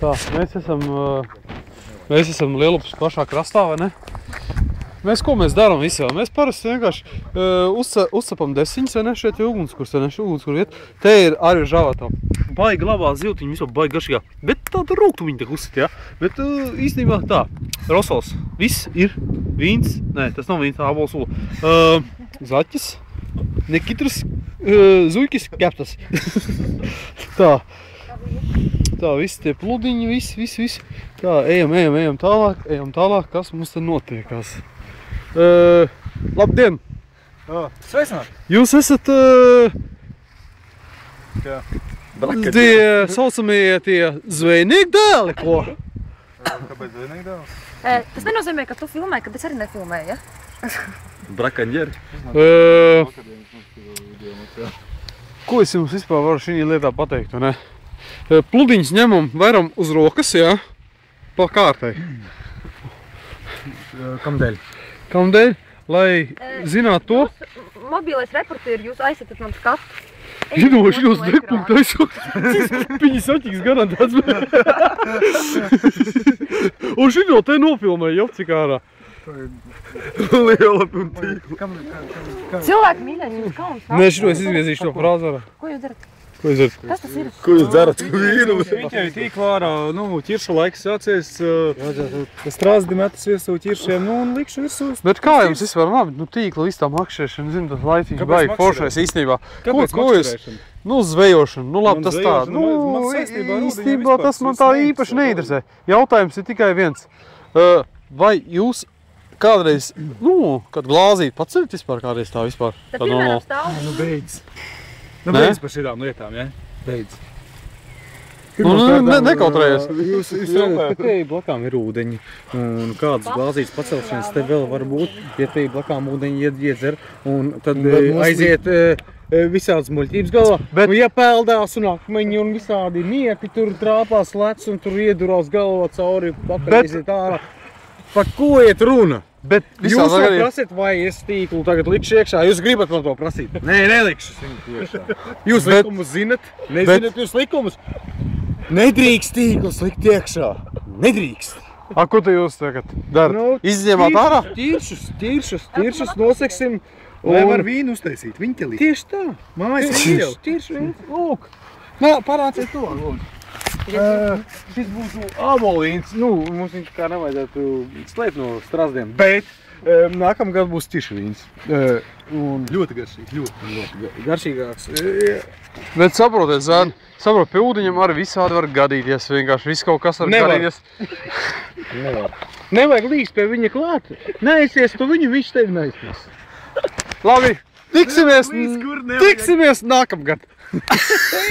Tā, mēs esam Lielupas pašā krastā, vai ne? Ko mēs darām visā? Mēs parasti vienkārši uzcepam desiņas, vai ne? Šeit ir ugunskurs, vai ne? Ugunskurs vieta. Te ir arī žāvētā. Baigi labā ziltiņa, vispār baigi garšīgā. Bet tāda rūgtumiņa tiek uzsit, jā. Bet īstenībā tā, rosols. Viss ir vīns. Nē, tas nav vīns, tā ābols sula. Zaķis, nekitras, zuļkis, keptas. Tā. Tā, visi tie pludiņi, viss. Tā, ejam tālāk, kas mums te notiekās. Labdien! Sveicināt! Jūs esat tie saucamie tie zvejnieku dēli, ko? Kāpēc zvejnieku dēls? Tas nenozīmē, ka tu filmē, kad es arī nefilmēju, ja? Brakanģeri. Ko es jums vispār varu šī lietā pateikt, vai ne? Pludiņus ņemam varam uz rokas, jā, pa kārtai. Kamdēļ? Kamdēļ? Lai zinātu to? Mobilais reportieri, jūs aizsatat man skatu. Šos degpunktu aizsūt. Piņi saķīgs garantēts. Un šito te nofilmēja jopcik ārā. Liela un tīkla. Cilvēki mīļais, jums kauns nav? Nē, šito es izgriezīšu to frāzi ārā. Ko jūs darat? Ko jūs darat? Kas tas ir? Ko jūs darat? Vīnu? Viņai tīkla ārā, ķirša laiks sācies, strāzdi metas virsū ķiršiem, un likšu virsū. Bet kā jums vispār labi? Tīkla viss tā makšēšana, zinu, tas laiciņš baigi foršais īstenībā. Kāpēc makšķerēšana? Zvejošana, labi, tas tā. Īstenībā tas man tā īpaši neinteresē. Jautājums ir tikai viens. Vai jūs kādreiz, kad glāzīt paceļat vispār kādreiz tā vispār? Tad piemēram stāv. Beidz. Beidz par šitām lietām, ja? Beidz. Nekautrējies. Jūs redzat, ka te blakām ir ūdeņi. Un kādas glāzītas pacelšanas te vēl var būt, ja te blakām ūdeņi iedzer. Un tad aiziet visādas muļķības galvā. Un ja peldās un akmeņi un visādi nieki tur trāpās lec un tur iedurās galvā cauri pakaļ aiziet ārā. Par ko iet runa? Bet jūs man prasiet, vai es tīklu tagad likšu iekšā? Jūs gribat man to prasīt? Nē, nelikšu iekšā. Jūs likumus zinat? Nezinat jūs likumus? Nedrīkst tīklus likt iekšā. Nedrīkst. Ko te jūs tagad darat? Izņemāt ārā? Tīršus noseksim. Lai var vīnu uztaisīt, viņķelīt. Tieši tā. Mājas vīnu. Tieši vīnu. Lūk. Nā, parāciet to. Šis būtu ābolīns. Mums viņš kā nevajadzētu slēpt no strazdiem. Bet nākamgad būs ķiršvīns. Ļoti garšīgi, ļoti garšīgāks. Bet saprotiet, zēni, pie ūdeņam arī visādi var gadīties. Vienkārši viss kaut kas var gadīties. Nevajag līst pie viņa klāt. Neaizies tu viņu, viņš tevi neaiznes. Labi, tiksimies nākamgad.